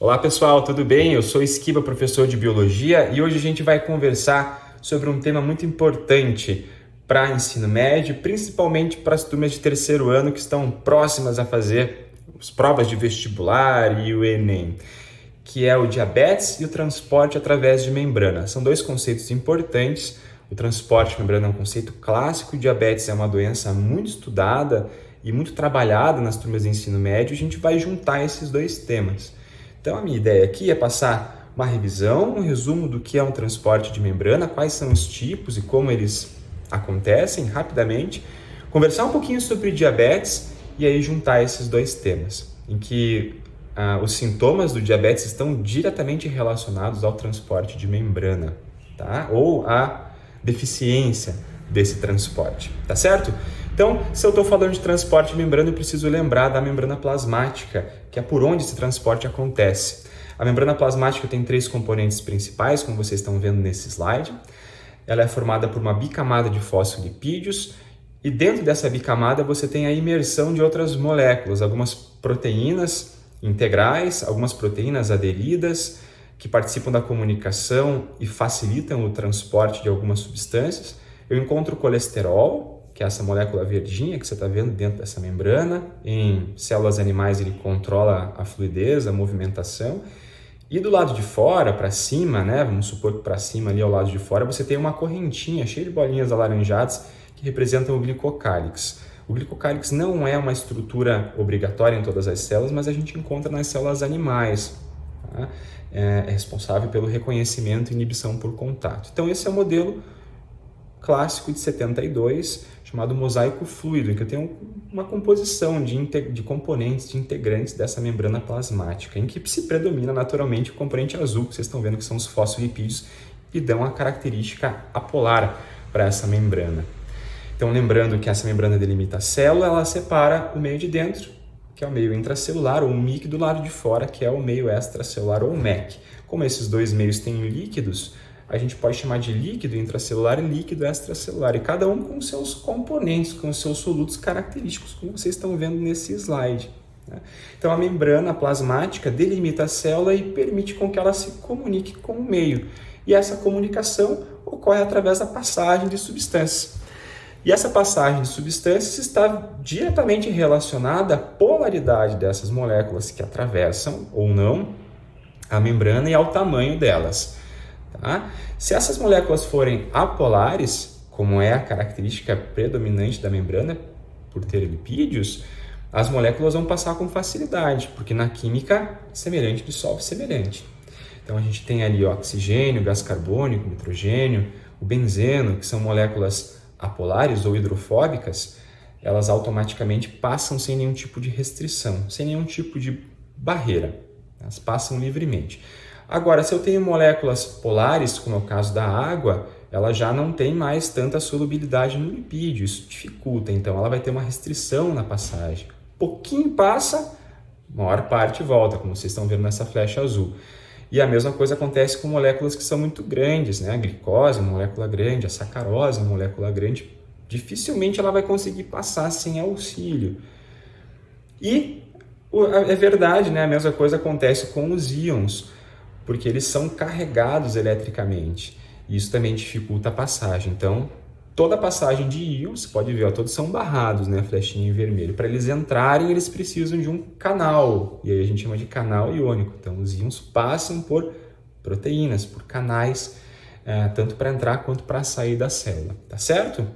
Olá pessoal, tudo bem? Eu sou Esquiva, professor de Biologia, e hoje a gente vai conversar sobre um tema muito importante para ensino médio, principalmente para as turmas de terceiro ano que estão próximas a fazer as provas de vestibular e o Enem, que é o diabetes e o transporte através de membrana. São dois conceitos importantes. O transporte de membrana é um conceito clássico, o diabetes é uma doença muito estudada e muito trabalhada nas turmas de ensino médio. A gente vai juntar esses dois temas. Então, a minha ideia aqui é passar uma revisão, um resumo do que é um transporte de membrana, quais são os tipos e como eles acontecem rapidamente, conversar um pouquinho sobre diabetes e aí juntar esses dois temas, em que os sintomas do diabetes estão diretamente relacionados ao transporte de membrana, tá? Ou à deficiência desse transporte, tá certo? Então, se eu estou falando de transporte de membrana, eu preciso lembrar da membrana plasmática, que é por onde esse transporte acontece. A membrana plasmática tem três componentes principais, como vocês estão vendo nesse slide. Ela é formada por uma bicamada de fosfolipídios e dentro dessa bicamada você tem a imersão de outras moléculas, algumas proteínas integrais, algumas proteínas aderidas, que participam da comunicação e facilitam o transporte de algumas substâncias. Eu encontro o colesterol, que é essa molécula verdinha que você está vendo dentro dessa membrana. Em células animais ele controla a fluidez, a movimentação. E do lado de fora, para cima, né? Vamos supor que para cima ali ao lado de fora você tem uma correntinha cheia de bolinhas alaranjadas que representam o glicocálix. O glicocálix não é uma estrutura obrigatória em todas as células, mas a gente encontra nas células animais. Tá? É responsável pelo reconhecimento e inibição por contato. Então esse é o modelo clássico de 72, chamado mosaico fluido, em que eu tenho uma composição de componentes, de integrantes dessa membrana plasmática, em que se predomina naturalmente o componente azul, que vocês estão vendo que são os fosfolipídios, e dão a característica apolar para essa membrana. Então, lembrando que essa membrana delimita a célula, ela separa o meio de dentro, que é o meio intracelular, ou o MIC, do lado de fora, que é o meio extracelular, ou MEC. Como esses dois meios têm líquidos, a gente pode chamar de líquido intracelular e líquido extracelular, e cada um com seus componentes, com seus solutos característicos, como vocês estão vendo nesse slide. Né? Então, a membrana plasmática delimita a célula e permite com que ela se comunique com o meio. E essa comunicação ocorre através da passagem de substâncias. E essa passagem de substâncias está diretamente relacionada à polaridade dessas moléculas que atravessam ou não a membrana e ao tamanho delas. Tá? Se essas moléculas forem apolares, como é a característica predominante da membrana, por ter lipídios, as moléculas vão passar com facilidade, porque na química, semelhante dissolve semelhante. Então a gente tem ali o oxigênio, gás carbônico, nitrogênio, o benzeno, que são moléculas apolares ou hidrofóbicas, elas automaticamente passam sem nenhum tipo de restrição, sem nenhum tipo de barreira. Elas passam livremente. Agora, se eu tenho moléculas polares, como é o caso da água, ela já não tem mais tanta solubilidade no lipídio, isso dificulta, então ela vai ter uma restrição na passagem. Pouquinho passa, maior parte volta, como vocês estão vendo nessa flecha azul. E a mesma coisa acontece com moléculas que são muito grandes, né? A glicose é uma molécula grande, a sacarose é uma molécula grande, dificilmente ela vai conseguir passar sem auxílio. E é verdade, né? A mesma coisa acontece com os íons, porque eles são carregados eletricamente. E isso também dificulta a passagem. Então, toda a passagem de íons, você pode ver, ó, todos são barrados, né? Flechinha em vermelho. Para eles entrarem, eles precisam de um canal. E aí a gente chama de canal iônico. Então, os íons passam por proteínas, por canais, tanto para entrar quanto para sair da célula. Tá certo?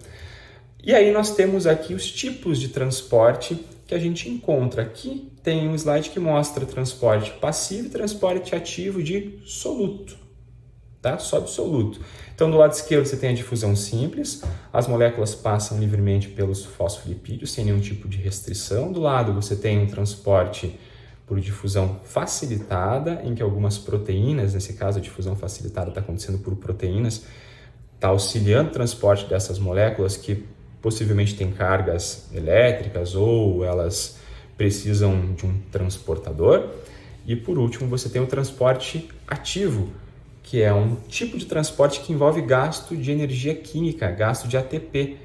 E aí nós temos aqui os tipos de transporte que a gente encontra. Aqui tem um slide que mostra transporte passivo e transporte ativo de soluto, tá? Só de soluto. Então, do lado esquerdo você tem a difusão simples, as moléculas passam livremente pelos fosfolipídios sem nenhum tipo de restrição. Do lado você tem um transporte por difusão facilitada, em que algumas proteínas, nesse caso a difusão facilitada está acontecendo por proteínas, está auxiliando o transporte dessas moléculas que possivelmente têm cargas elétricas ou elas precisam de um transportador. E por último você tem o transporte ativo, que é um tipo de transporte que envolve gasto de energia química, gasto de ATP,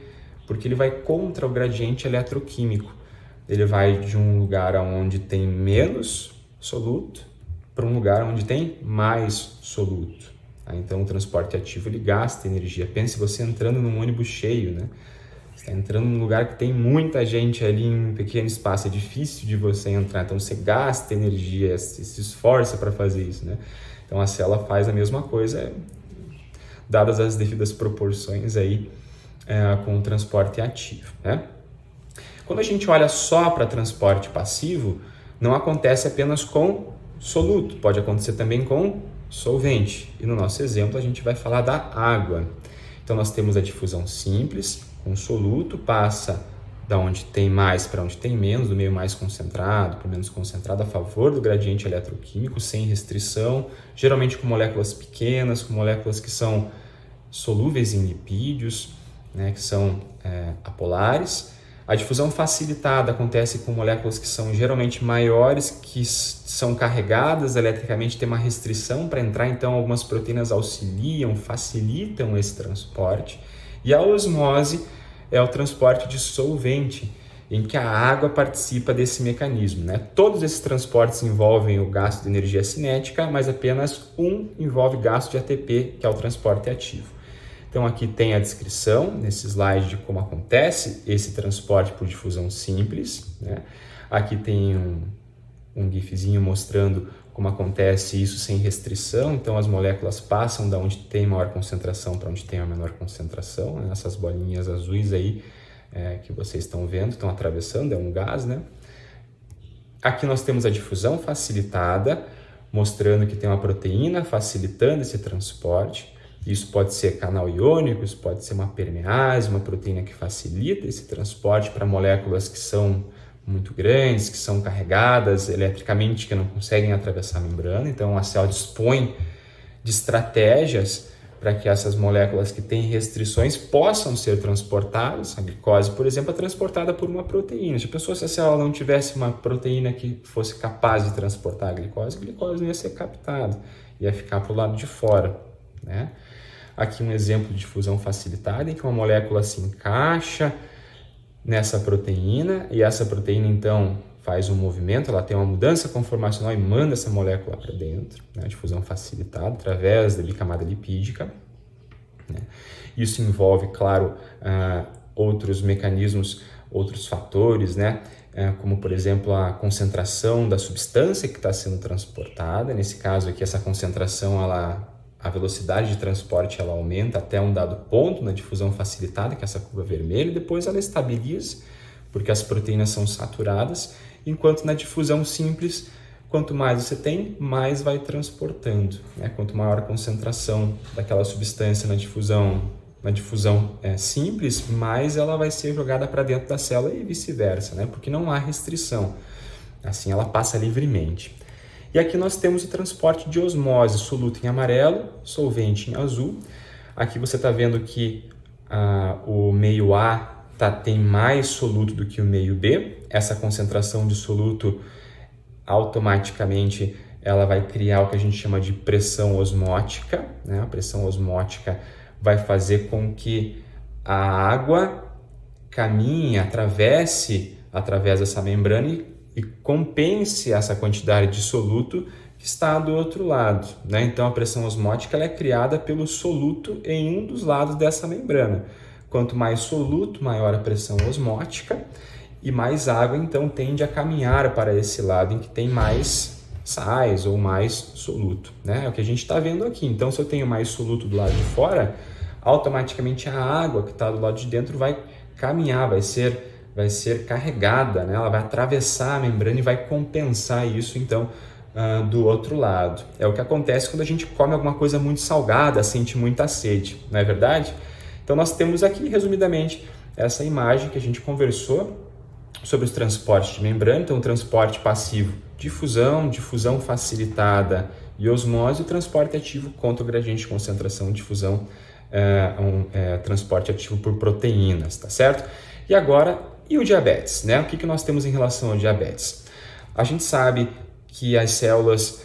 porque ele vai contra o gradiente eletroquímico. Ele vai de um lugar onde tem menos soluto para um lugar onde tem mais soluto. Tá? Então o transporte ativo ele gasta energia. Pense você entrando num ônibus cheio, né? Você está entrando num lugar que tem muita gente ali em um pequeno espaço, é difícil de você entrar, então você gasta energia, se esforça para fazer isso, né? Então a célula faz a mesma coisa, dadas as devidas proporções aí com o transporte ativo, né? Quando a gente olha só para transporte passivo, não acontece apenas com soluto, pode acontecer também com solvente. E no nosso exemplo a gente vai falar da água. Então nós temos a difusão simples, com soluto, passa da onde tem mais para onde tem menos, do meio mais concentrado para o menos concentrado, a favor do gradiente eletroquímico, sem restrição, geralmente com moléculas pequenas, com moléculas que são solúveis em lipídios, né, que são apolares. A difusão facilitada acontece com moléculas que são geralmente maiores, que são carregadas eletricamente, tem uma restrição para entrar, então algumas proteínas auxiliam, facilitam esse transporte. E a osmose é o transporte de solvente, em que a água participa desse mecanismo, né? Todos esses transportes envolvem o gasto de energia cinética, mas apenas um envolve gasto de ATP, que é o transporte ativo. Então aqui tem a descrição, nesse slide, de como acontece esse transporte por difusão simples, né? Aqui tem um gifzinho mostrando como acontece isso sem restrição. Então as moléculas passam da onde tem maior concentração para onde tem a menor concentração, né? Essas bolinhas azuis aí que vocês estão vendo, estão atravessando, é um gás, né? Aqui nós temos a difusão facilitada, mostrando que tem uma proteína facilitando esse transporte. Isso pode ser canal iônico, isso pode ser uma permease, uma proteína que facilita esse transporte para moléculas que são muito grandes, que são carregadas eletricamente, que não conseguem atravessar a membrana. Então a célula dispõe de estratégias para que essas moléculas que têm restrições possam ser transportadas. A glicose, por exemplo, é transportada por uma proteína. Já pensou se a célula não tivesse uma proteína que fosse capaz de transportar a glicose não ia ser captada, ia ficar para o lado de fora, né? Aqui um exemplo de difusão facilitada, em que uma molécula se encaixa nessa proteína e essa proteína então faz um movimento, ela tem uma mudança conformacional e manda essa molécula para dentro, né? Difusão facilitada através da bicamada lipídica, né? Isso envolve, claro, outros mecanismos, outros fatores, né? Como por exemplo a concentração da substância que está sendo transportada. Nesse caso aqui, essa concentração, a velocidade de transporte ela aumenta até um dado ponto na difusão facilitada, que é essa curva vermelha, e depois ela estabiliza, porque as proteínas são saturadas, enquanto na difusão simples, quanto mais você tem, mais vai transportando, né? Quanto maior a concentração daquela substância na difusão simples, mais ela vai ser jogada para dentro da célula e vice-versa, né? Porque não há restrição, assim ela passa livremente. E aqui nós temos o transporte de osmose, soluto em amarelo, solvente em azul. Aqui você está vendo que o meio A tem mais soluto do que o meio B. Essa concentração de soluto, automaticamente, ela vai criar o que a gente chama de pressão osmótica, né? A pressão osmótica vai fazer com que a água caminhe, atravesse através dessa membrana e compense essa quantidade de soluto que está do outro lado, né? Então a pressão osmótica ela é criada pelo soluto em um dos lados dessa membrana. Quanto mais soluto, maior a pressão osmótica e mais água então tende a caminhar para esse lado em que tem mais sais ou mais soluto, né? É o que a gente está vendo aqui. Então se eu tenho mais soluto do lado de fora, automaticamente a água que está do lado de dentro vai caminhar, vai ser carregada, né? Ela vai atravessar a membrana e vai compensar isso, então, do outro lado. É o que acontece quando a gente come alguma coisa muito salgada, sente muita sede, não é verdade? Então, nós temos aqui, resumidamente, essa imagem que a gente conversou sobre os transportes de membrana. Então, o transporte passivo, difusão facilitada e osmose, o transporte ativo contra o gradiente de concentração, difusão, transporte ativo por proteínas, tá certo? E agora, e o diabetes, né? O que nós temos em relação ao diabetes? A gente sabe que as células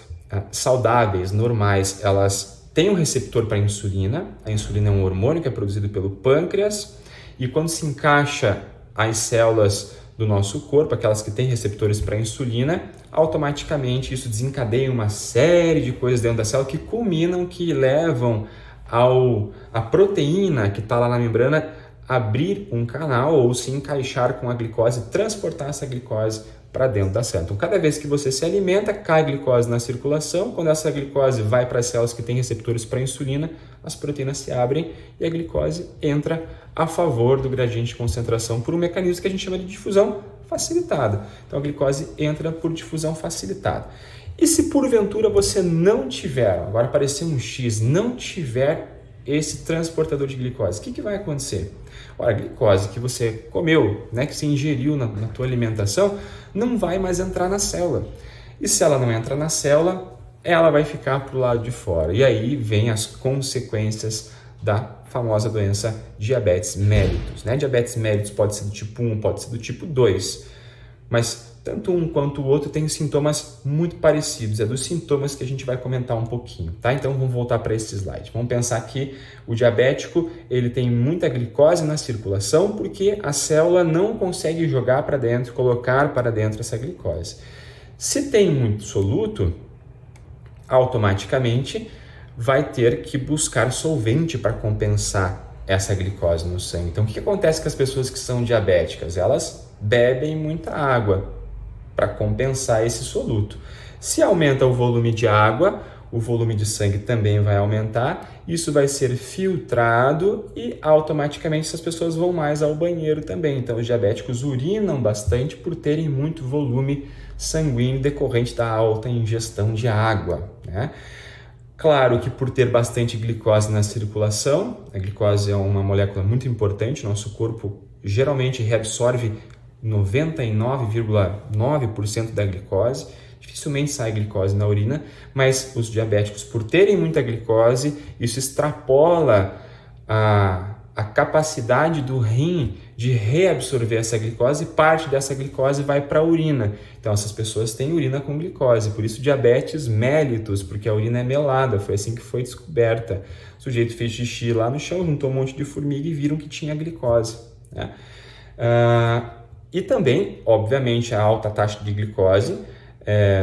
saudáveis, normais, elas têm um receptor para a insulina. A insulina é um hormônio que é produzido pelo pâncreas e quando se encaixa as células do nosso corpo, aquelas que têm receptores para insulina, automaticamente isso desencadeia uma série de coisas dentro da célula que culminam, que levam a proteína que está lá na membrana abrir um canal ou se encaixar com a glicose, transportar essa glicose para dentro da célula. Então, cada vez que você se alimenta, cai glicose na circulação. Quando essa glicose vai para as células que têm receptores para insulina, as proteínas se abrem e a glicose entra a favor do gradiente de concentração por um mecanismo que a gente chama de difusão facilitada. Então, a glicose entra por difusão facilitada. E se porventura você não tiver, agora apareceu um X, não tiver esse transportador de glicose, o que vai acontecer? Ora, a glicose que você comeu, né, que você ingeriu na tua alimentação, não vai mais entrar na célula. E se ela não entra na célula, ela vai ficar para o lado de fora. E aí vem as consequências da famosa doença diabetes mellitus. Né? Diabetes mellitus pode ser do tipo 1, pode ser do tipo 2, mas tanto um quanto o outro tem sintomas muito parecidos. É dos sintomas que a gente vai comentar um pouquinho, tá? Então vamos voltar para esse slide. Vamos pensar que o diabético ele tem muita glicose na circulação porque a célula não consegue jogar para dentro, colocar para dentro essa glicose. Se tem muito soluto, automaticamente vai ter que buscar solvente para compensar essa glicose no sangue. Então o que acontece com as pessoas que são diabéticas? Elas bebem muita água para compensar esse soluto. Se aumenta o volume de água, o volume de sangue também vai aumentar, isso vai ser filtrado e automaticamente essas pessoas vão mais ao banheiro também. Então os diabéticos urinam bastante por terem muito volume sanguíneo decorrente da alta ingestão de água, né? Claro que por ter bastante glicose na circulação, a glicose é uma molécula muito importante, nosso corpo geralmente reabsorve 99,9% da glicose, dificilmente sai glicose na urina, mas os diabéticos, por terem muita glicose, isso extrapola a capacidade do rim de reabsorver essa glicose e parte dessa glicose vai para a urina. Então essas pessoas têm urina com glicose, por isso diabetes mellitus, porque a urina é melada, foi assim que foi descoberta. O sujeito fez xixi lá no chão, juntou um monte de formiga e viram que tinha glicose, né? E também, obviamente, a alta taxa de glicose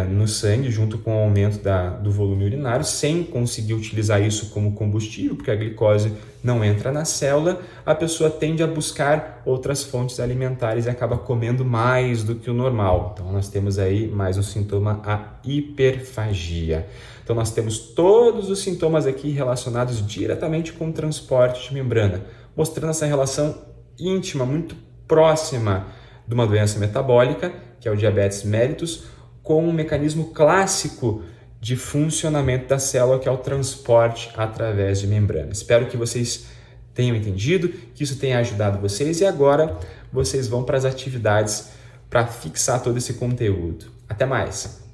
no sangue, junto com o aumento do volume urinário, sem conseguir utilizar isso como combustível, porque a glicose não entra na célula, a pessoa tende a buscar outras fontes alimentares e acaba comendo mais do que o normal. Então, nós temos aí mais um sintoma, a hiperfagia. Então, nós temos todos os sintomas aqui relacionados diretamente com o transporte de membrana, mostrando essa relação íntima, muito próxima de uma doença metabólica, que é o diabetes mellitus, com um mecanismo clássico de funcionamento da célula, que é o transporte através de membrana. Espero que vocês tenham entendido, que isso tenha ajudado vocês e agora vocês vão para as atividades para fixar todo esse conteúdo. Até mais!